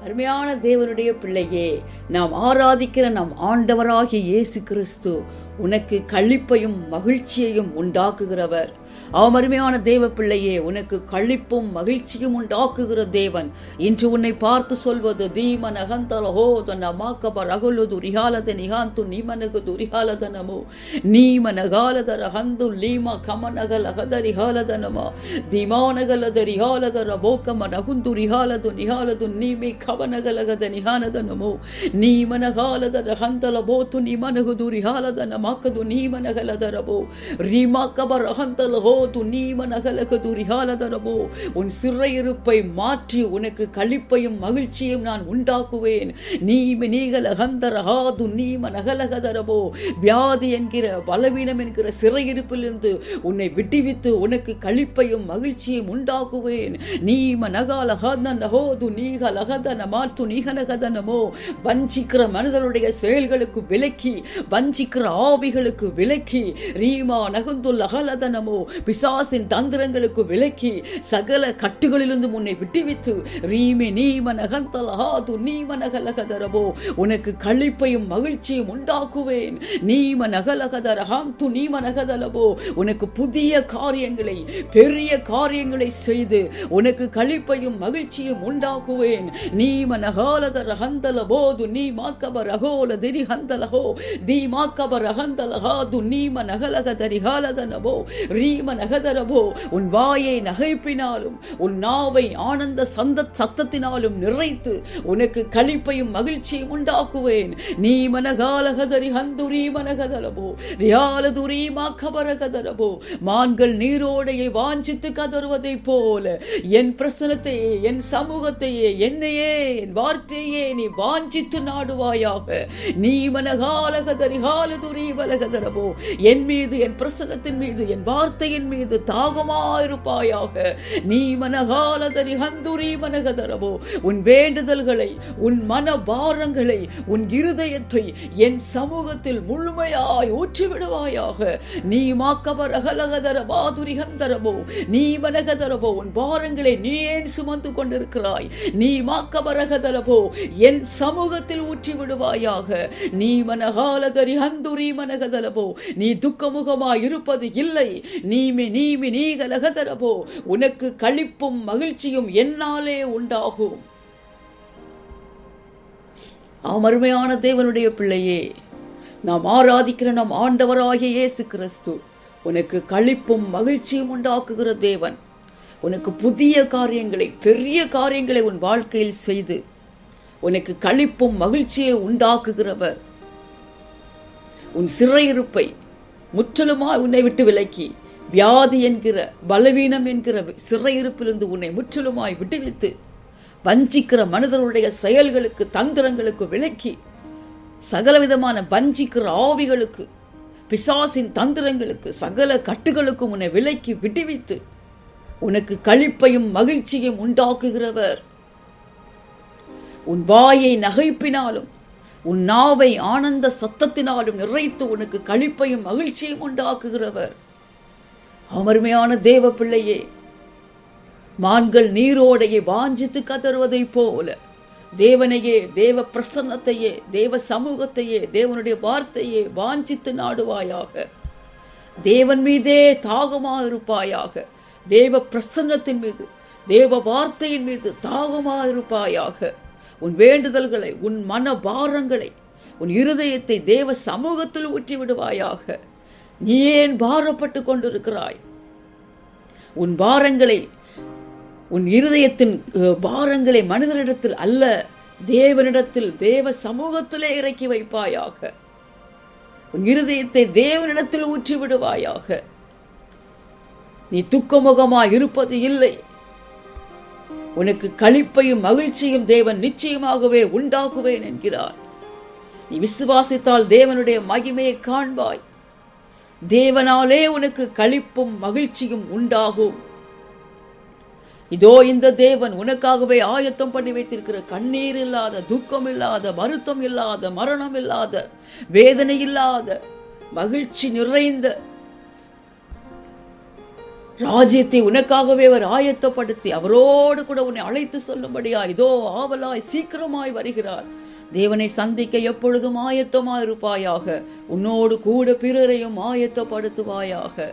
அருமையான தேவனுடைய பிள்ளையே, நாம் ஆராதிக்கிற நம் ஆண்டவராகிய இயேசு கிறிஸ்து உனக்கு களிப்பையும் மகிழ்ச்சியையும் உண்டாக்குகிறவர். அருமையான தேவ பிள்ளையே, உனக்கு களிப்பும் மகிழ்ச்சியும் உண்டாக்குகிற தேவன் இன்று உன்னை பார்த்து சொல்வது தீமனகந்தலஹோதனமாக்கபரகுலுது ரிஹாலத நிகாந்து நீமனகுது ரிஹாலதனமோ நீமனகாலதரஹந்து லீமா கமனகலகத ரிஹாலதனமா திமானகலத ரிஹாலதர போக்கமனகுந்து ரிஹாலது நிஹாலது நீமே கவனகலகத நிஹானதனமோ நீமனகாலதர ஹந்தல போத்து நிமனகுது ரிஹாலதனமாக்கது நீமனகலதரபோ ரிமாக்கபரஹந்தல உன் சிறையிருப்பை மாற்றி உனக்கு களிப்பையும் மகிழ்ச்சியும் நான் உண்டாக்குவேன். வியாதி என்கிற பலவீனம் என்கிற சிறையிருப்பிலிருந்து உன்னை விட்டுவித்து உனக்கு களிப்பையும் மகிழ்ச்சியும் உண்டாக்குவேன். வஞ்சிக்கிற மனிதனுடைய செயல்களுக்கு விலக்கி, வஞ்சிக்கிற ஆவிகளுக்கு விலக்கி, ரீமா நகுந்துல் அகலதனமோ பிசாசின் தந்திரங்களுக்கு விலக்கி, சகல கட்டுகளிலிருந்து உன்னை விட்டுவித்து உனக்கு களிப்பையும் மகிழ்ச்சியும் உண்டாக்குவேன். உனக்கு புதிய காரியங்களை, பெரிய காரியங்களை செய்து உனக்கு களிப்பையும் மகிழ்ச்சியும் உண்டாக்குவேன். உன் வாயை நகைப்பினாலும் உன் நாவை ஆனந்த சத்தத்தினாலும் நிறைத்து உனக்கு களிப்பையும் மகிழ்ச்சியும் உண்டாக்குவேன். நீ மனகாலகதரி ஹந்துரி மனகதலபோ ரியாலதுரி மாக்கபரகதலபோ மான்கள் நீரோடையை வாஞ்சித்து கதறுவதை போல என் பிரசனத்தையே, என் சமூகத்தையே, என்னையே, என் வார்த்தையே நீ வாஞ்சித்து நாடுவாயாக. நீ மனகாலகதரி ஹாலதுரி வலகதலபோ என் மீது, என் பிரசனத்தின் மீது, என் வார்த்தையின் மீது தாகமாயிருப்பாயாக. நீ மனகாலதரி ஹந்துரி மனகதரவோ உன் வேண்டுதல்களை, உன் மன பாரங்களை, உன் இருதயத்தை என் சமூகத்தில் முழுமையாய் ஊற்றிவிடுவாயாக. நீ மாக்கபரகலகதர பாதுரி ஹந்தரவோ நீ மனகதரவோ உன் பாரங்களை நீ ஏன் சுமந்து கொண்டிருக்கிறாய்? நீ மாக்கபரகதரவோ என் சமூகத்தில் ஊற்றி விடுவாயாக. நீ மனகாலதரி ஹந்துரி மனகதரவோ நீ துக்கமுகமாய் இருப்பது இல்லை. உனக்கு களிப்பும் மகிழ்ச்சியும் என்னாலே உண்டாகும். அருமையான தேவனுடைய பிள்ளையே, நாம் ஆராதிக்கிற நம் ஆண்டவராகிய இயேசு கிறிஸ்து உனக்கு களிப்பும் மகிழ்ச்சியும் உண்டாக்குகிற தேவன். உனக்கு புதிய காரியங்களை, பெரிய காரியங்களை உன் வாழ்க்கையில் செய்து உனக்கு களிப்பும் மகிழ்ச்சியை உண்டாக்குகிறவர். உன் சிறையிருப்பை முற்றிலுமாய் உன்னை விட்டு விலக்கி, வியாதி என்கிற பலவீனம் என்கிற சிறையிருப்பிலிருந்து உன்னை முற்றிலுமாய் விட்டுவித்து, வஞ்சிக்கிற மனிதர்களுடைய செயல்களுக்கு, தந்திரங்களுக்கு விலக்கி, சகலவிதமான வஞ்சிக்கிற ஆவிகளுக்கு, பிசாசின் தந்திரங்களுக்கு, சகல கட்டுகளுக்கும் உன்னை விலக்கி விட்டுவித்து உனக்கு களிப்பையும் மகிழ்ச்சியும் உண்டாக்குகிறவர். உன் வாயை நகைப்பினாலும் உன் நாவை ஆனந்த சத்தத்தினாலும் நிறைத்து உனக்கு களிப்பையும் மகிழ்ச்சியும் உண்டாக்குகிறவர். அருமையான தேவ பிள்ளையே, மான்கள் நீரோடையை வாஞ்சித்து கதறுவதை போல தேவனையே, தேவ பிரசன்னத்தையே, தேவ சமூகத்தையே, தேவனுடைய வார்த்தையே வாஞ்சித்து நாடுவாயாக. தேவன் மீதே தாகமாக இருப்பாயாக. தேவ பிரசன்னத்தின் மீது, தேவ வார்த்தையின் மீது தாகமாக இருப்பாயாக. உன் வேண்டுதல்களை, உன் மன பாரங்களை, உன் இருதயத்தை தேவ சமூகத்தில் ஊற்றி விடுவாயாக. நீ ஏன் பாரப்பட்டு கொண்டிருக்கிறாய்? உன் பாரங்களை, உன் இருதயத்தின் பாரங்களை மனிதனிடத்தில் அல்ல, தேவனிடத்தில், தேவ சமூகத்திலே இறக்கி வைப்பாயாக. உன் இருதயத்தை தேவனிடத்தில் ஊற்றி விடுவாயாக. நீ துக்கமுகமாய் இருப்பது இல்லை. உனக்கு களிப்பையும் மகிழ்ச்சியும் தேவன் நிச்சயமாகவே உண்டாக்குவேன் என்கிறார். நீ விசுவாசித்தால் தேவனுடைய மகிமையை காண்பாய். தேவனாலே உனக்கு களிப்பும் மகிழ்ச்சியும் உண்டாகும். இதோ இந்த தேவன் உனக்காகவே ஆயத்தம் பண்ணி வைத்திருக்கிற கண்ணீர் இல்லாத, துக்கம் இல்லாத, வருத்தம் இல்லாத, மரணம் இல்லாத, வேதனை இல்லாத, மகிழ்ச்சி நிறைந்த ராஜ்யத்தை உனக்காகவே அவர் ஆயத்தப்படுத்தி அவரோடு கூட உன்னை அழைத்து சொல்லும்படியா இதோ ஆவலாய் சீக்கிரமாய் வருகிறார். தேவனை சந்திக்க எப்பொழுதும் ஆயத்தமாயிருப்பாயாக. உன்னோடு கூட பிறரையும் ஆயத்தப்படுத்துவாயாக.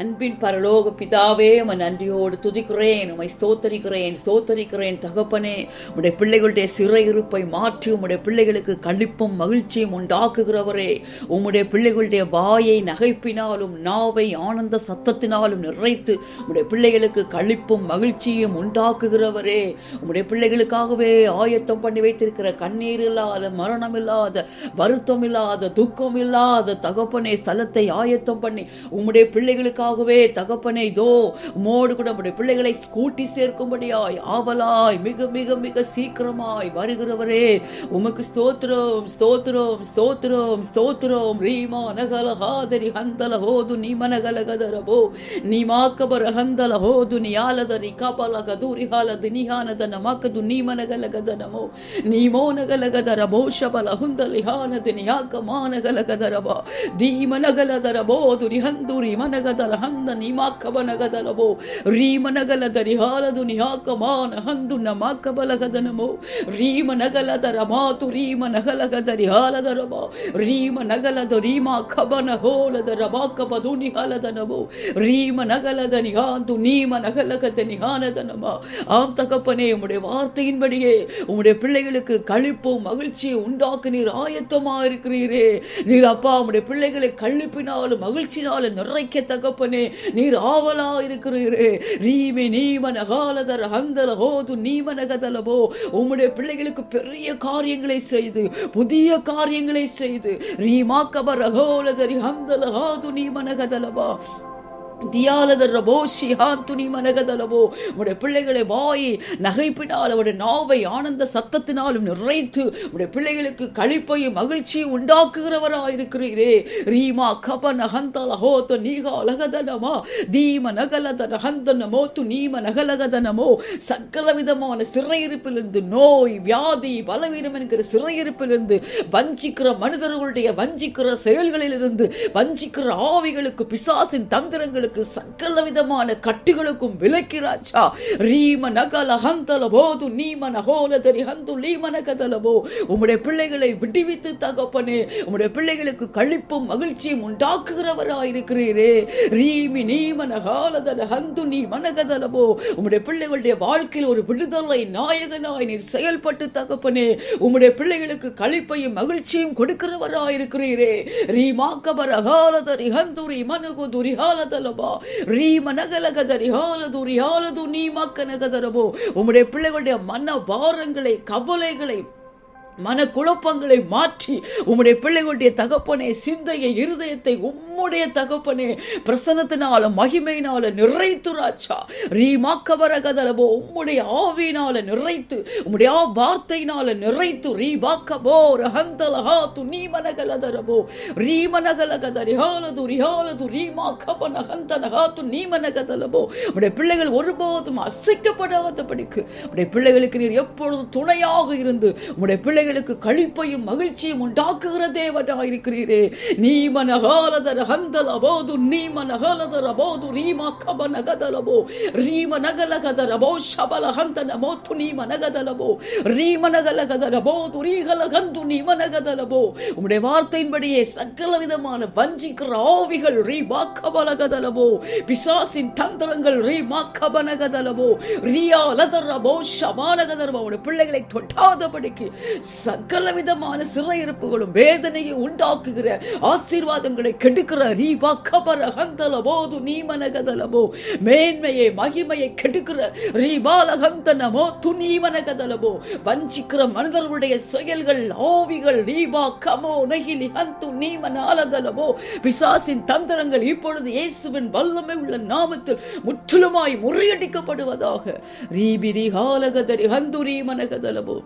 அன்பின் பரலோக பிதாவே, உம்மை நன்றியோடு துதிக்கிறேன், உம்மை ஸ்தோத்தரிக்கிறேன் தகப்பனே. உம்முடைய பிள்ளைகளுடைய சிறையிருப்பை மாற்றி உம்முடைய பிள்ளைகளுக்கு களிப்பும் மகிழ்ச்சியும் உண்டாக்குகிறவரே, உம்முடைய பிள்ளைகளுடைய வாயை நகைப்பினாலும் நாவை ஆனந்த சத்தத்தினாலும் நிறைத்து உம்முடைய பிள்ளைகளுக்கு களிப்பும் மகிழ்ச்சியும் உண்டாக்குகிறவரே, உம்முடைய பிள்ளைகளுக்காகவே ஆயத்தம் பண்ணி வைத்திருக்கிற கண்ணீர் இல்லாத, மரணம் இல்லாத, வருத்தம் இல்லாத, துக்கம் இல்லாத தகப்பனே ஸ்தலத்தை ஆயத்தம் பண்ணி உம்முடைய பிள்ளைகளுக்கு தகப்பனே இதோ மோடு கூட பிள்ளைகளை கூட்டி சேர்க்கும்படியாய் ஆவலாய் மிக மிக மிக சீக்கிரமாய் வருகிறவரே, உமக்கு ஸ்தோத்திரம் ஸ்தோத்திரம் ஸ்தோத்திரம் ஸ்தோத்திரம். ரீமா நகல ஹாதரி ஹந்தல ஹோது நீ மனகலகதரபோ நீ மாக்கபர ஹந்தல ஹோது நீ ஆலதரி கபல கதூரி ஹாலது நிஹானத நமக்கது நீ மனகலகதனமோ நீ மோனகலகதரபோ ஷபல ஹுந்தலி ஹானது நியாக்க மானகலகதரபா தீ மனகலதரபோது ரிஹந்துரி மனகதர ಹಂದ ನಿಮಾಕಬನಗದಲವೋ ರೀಮನಗಲದರಿ ಹಾಲದು ನಿಹಾಕಮಾನ ಹಂದು ನಮಾಕಬಲಗದನಮೋ ರೀಮನಗಲದರ ಮಾತು ರೀಮನಗಲಗದರಿ ಹಾಲದರಮ ರೀಮನಗಲದ ರೀಮಾಕಬನ ಹೋಲದರ ಮಾಕಬದು ನಿಹಾಲದನಮೋ ರೀಮನಗಲದ ನಿಹಾಂದು நீமனகலகத நிகானதனமா. ஆம் தகப்பனே, உம்முடைய வார்த்தையின்படியே உம்முடைய பிள்ளைகளுக்கு களிப்பும் மகிழ்ச்சியை உண்டாக்க நீர் ஆயத்தமா இருக்கிறீரே. நீர் அப்பா உம்முடைய பிள்ளைகளை களிப்பினாலும் மகிழ்ச்சினாலும் நிறைக்க தகப்பனே நீர் ஆவலா இருக்கிறீரே. ரீமி நீமனகாலதர் ஹந்தல ஹோது நீமனகதலபோ உம்முடைய பிள்ளைகளுக்கு பெரிய காரியங்களை செய்து புதிய காரியங்களை செய்து ரீமாக்கபர ஹோலதரி ஹந்தல ஹாது நீமனகதலபா உடைய பிள்ளைகளை வாயை நகைப்பினால் அவருடைய நாவை ஆனந்த சத்தத்தினாலும் நிறைத்து உடைய பிள்ளைகளுக்கு களிப்பையும் மகிழ்ச்சியும் உண்டாக்குகிறவராயிருக்கிறீரே. ரீமா கபன ஹந்தல ஹோத்து நீகா அலகதனமா தீம நகலதன ஹந்தனமோ து நீம நகலகதனமோ சகல விதமான சிறையிருப்பிலிருந்து நோய் வியாதி பலவீனம் என்கிற சிறையிருப்பிலிருந்து வஞ்சிக்கிற மனிதர்களுடைய வஞ்சிக்கிற செயல்களிலிருந்து வஞ்சிக்கிற ஆவிகளுக்கு பிசாசின் தந்திரங்களுக்கு சகல விதமான கட்டுகளுக்கும் விலக்கிறாச்சா. ரீம நகல ஹந்தல போது நீம நகோலதரி ஹந்து லீம நகதலபோ உம்முடைய பிள்ளைகளை விடுவித்து தகப்பனே உம்முடைய பிள்ளைகளுக்கு களிப்பும் மகிழ்ச்சியும் உண்டாக்குகிறவராயிருக்கிறீரே. ரீமி நீம நகாலதல ஹந்து நீ மனகதலபோ உம்முடைய பிள்ளைகளுடைய வாழ்க்கையில் ஒரு விடுதலை நாயகனாய் நீர் செயல்பட்டு தகப்பனே உம்முடைய பிள்ளைகளுக்கு களிப்பையும் மகிழ்ச்சியும் கொடுக்கிறவராயிருக்கிறீரே. ரீமாக்கபர ஹாலதரி ஹந்துரி மனுகுதுரி ஹாலதல உம்முடைய பிள்ளைகளுடைய மன பாரங்களை கவலைகளை மனக்குழப்பங்களை மாற்றி உம்முடைய பிள்ளைகளுடைய தகப்பனே சிந்தையை இருதயத்தை உம்முடைய தகப்பனே பிரசன்னத்தினால மகிமையினால நிறைத்து ராஜா. ரீமாக்கபரகதலபோ உம்முடைய ஆவியினால நிறைத்து உம்முடைய வார்த்தையினால நிறைத்து ரீபாக்கபோ ரஹந்தலஹாத்து நீமனகலதரபோ ரீமனகலகதரி ஹாலது ரிஹாலது ரீமாக்கபன ஹந்தனஹாத்து நீமனகதலபோ உம்முடைய பிள்ளைகள் ஒருபோதும் அசைக்கப்படாதபடிக்கு உம்முடைய பிள்ளைகளுக்கு நீர் எப்பொழுதும் துணையாக இருந்து உம்முடைய பிள்ளை களிப்பையும் மகிழ்ச்சியும் உண்டாக்குகிற தேவனாயிருக்கிறீரே. நீமனகாலதர ஹந்தலபோது நீமனகாலதரபோது ரீமாக்கபனகதலபோ ரீமனகலகதரபோ ஷபலஹந்தனமோது நீமனகதலபோ ரீமனகலகதரபோது ரீகலகந்து நீமனகதலபோ உம்முடைய வார்த்தையின்படியே சகல விதமான வஞ்சிக்கிற ஆவிகள் ரீமாக்கபலகதலபோ பிசாசின் தந்திரங்கள் ரீமாக்கபனகதலபோ ரியாலதரபோ ஷமானகதரபோ உம்முடைய பிள்ளைகளை தொட்டாதபடிக்கு சகல விதமான சிறையிருப்புகளும் வேதனையை உண்டாக்குகிற ஆசீர்வாதங்களை கெடுக்கிற ரீபா கபர ஹந்தலபோது நீமனகதலபோ மேன்மையை மகிமையை கெடுக்கிற ரீபாலகந்தனமோ துணீமனகதலபோ வஞ்சிக்கிற மனிதர்களுடைய செயல்கள் ஆவிகள் ரீபா கமோ நகிலி ஹந்து நீமனாலகலபோ பிசாசின் தந்திரங்கள் இப்பொழுது இயேசுவின் வல்லமை உள்ள நாமத்தில் முற்றிலுமாய் முறியடிக்கப்படுவதாக. ரீபி ரிஹாலகதரி ஹந்து ரீமனகதலபோ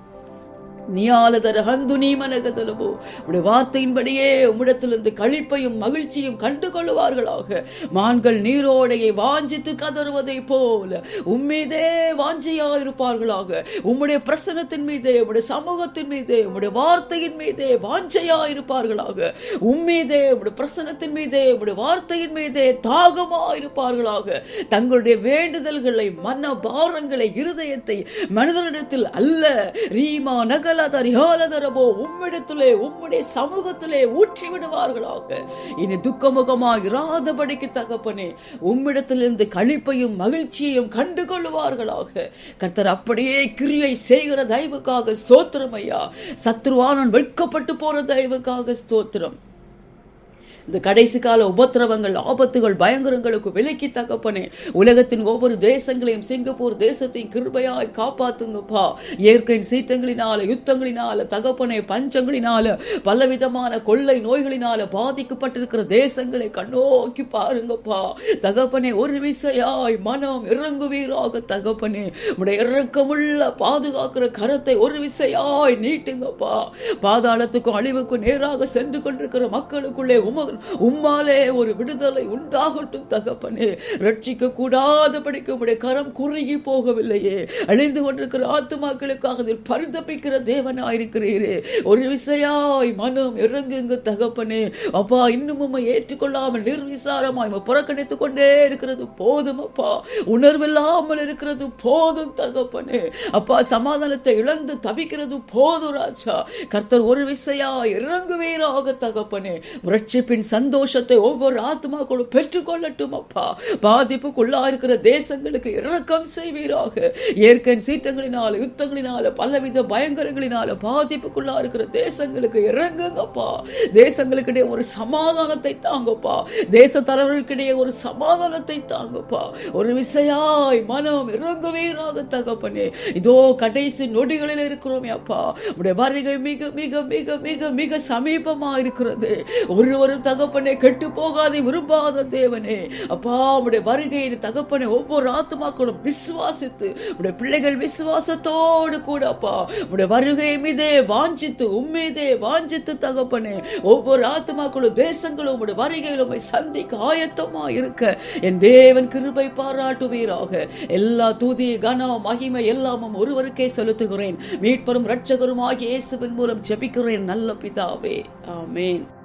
நியாலதர ஹந்து நீமனகதலவோ உடைய வார்த்தையின்படியே உம்மிடத்திலிருந்து களிப்பையும் மகிழ்ச்சியும் கண்டு கொள்ளுவார்களாக. மான்கள் நீரோடையை வாஞ்சித்து கதறுவதை போல உம்மீதே வாஞ்சையாயிருப்பார்களாக. உம்முடைய பிரசன்னத்தின் மீதே, உம்முடைய சமூகத்தின் மீதே, உம்முடைய வார்த்தையின் மீதே வாஞ்சையாயிருப்பார்களாக. உம்மீதே, உம்முடைய பிரசன்னத்தின் மீதே, உம்முடைய வார்த்தையின் மீதே தாகமாயிருப்பார்களாக. தங்களுடைய வேண்டுதல்களை, மன பாரங்களை, இருதயத்தை மனிதனிடத்தில் அல்ல, ரீமா நகல உம்மிடத்திலே, உம்முடைய சமூகத்திலே ஊற்றி விடுவார்களாக. இனி துக்கமுகமாக இராதபடிக்கு தகப்பனே உம்மிடத்திலிருந்து களிப்பையும் மகிழ்ச்சியையும் கண்டு கொள்ளுவார்களாக. கர்த்தர் அப்படியே கிரியை செய்கிற தயவுக்காக ஸ்தோத்திரம் ஐயா. சத்ருவானன் வெட்கப்பட்டு போற தயவுக்காக ஸ்தோத்திரம். இந்த கடைசி கால உபத்திரவங்கள், ஆபத்துகள், பயங்கரங்களுக்கு விலக்கி தகப்பனே உலகத்தின் ஒவ்வொரு தேசங்களையும், சிங்கப்பூர் தேசத்தையும் கிருபையாய் காப்பாத்துங்கப்பா. இயற்கையின் சீற்றங்களினால, யுத்தங்களினால, தகப்பனே பஞ்சங்களினால, பலவிதமான கொள்ளை நோய்களினால பாதிக்கப்பட்டிருக்கிற தேசங்களை கண்ணோக்கி பாருங்கப்பா. தகப்பனே ஒரு விசையாய் மனம் இறங்குவீராக. தகப்பனே உடைய இறக்கமுள்ள பாதுகாக்கிற கரத்தை ஒரு விசையாய் நீட்டுங்கப்பா. பாதாளத்துக்கும் அழிவுக்கும் நேராக சென்று கொண்டிருக்கிற மக்களுக்குள்ளே உம்மாலே ஒரு விடுதலை உண்டாகட்டும் தகப்பனே. ரட்சிக்க கூடாதபடிக்கு உம்முடைய கரம் குறுகி போகவில்லையே. அழிந்து கொண்டிருக்கிற ஆத்துமாக்களுக்காக பரிதபிக்கிற தேவனாயிருக்கிறீரே. ஒரு விசையாய் மனம் இறங்குங்க தகப்பனே. அப்பா, இன்னும் உம்மை ஏற்றுக்கொள்ளாமல் நிர்விசாரமாய் புறக்கணித்துக் கொண்டே இருக்கிறது போதும் அப்பா. உணர்வில்லாமல் இருக்கிறது போதும் தகப்பனே. அப்பா, சமாதானத்தை இழந்து தவிக்கிறது போதும் ராஜா. கர்த்தர் ஒரு விசையாய் இறங்குவீராக தகப்பனே. ரட்சிப்பின் சந்தோஷத்தை ஒவ்வொரு ஆத்மாக்களும் பெற்றுக்கொள்ளட்டும் அப்பா. பாதிப்புக்குள்ளா இருக்கிற தேசங்களுக்கு இரக்கம் செய்வீராக. இயற்கை சீற்றங்களினால, யுத்தங்களினால, பலவித பயங்கரங்களினால பாதிப்புக்குள்ளா இருக்கிற தேசங்களுக்கு இறங்குங்கப்பா. தேசங்களுக்கிடையே ஒரு சமாதானத்தை தாங்கப்பா. தேச தலைவர்களுக்கிடையே ஒரு சமாதானத்தை தாங்கப்பா. ஒரு விசையாய் மனம் இறங்குவீராக தகப்பனே. இதோ கடைசி நொடிகளில் இருக்கிறோமே அப்பா. உடைய வருகை மிக மிக மிக மிக மிக சமீபமா இருக்கிறது. ஒருவரும் தகப்பனே கெட்டு போகாதே விரும்பாத தேவனே. அப்பா, உடைய வருகையை தகப்பனே ஒவ்வொரு ஆத்துமாக்களும் விசுவாசித்து, உடைய பிள்ளைகள் விசுவாசத்தோடு கூட அப்பா உடைய வருகை மீதே வாஞ்சித்து, உம்மீதே வாஞ்சித்து தகப்பனே ஒவ்வொரு ஆத்துமாக்களும் தேசங்களும் உடைய வருகையில் சந்திக்க ஆயத்தமா இருக்க என் தேவன் கிருபை பாராட்டுவீராக. எல்லா துதி, கனம், மகிமை எல்லாமும் ஒருவருக்கே செலுத்துகிறேன். மீட்பரும் இரட்சகரும் ஆகிய இயேசுவின் மூலம் ஜெபிக்கிறேன் நல்ல பிதாவே. ஆமென்.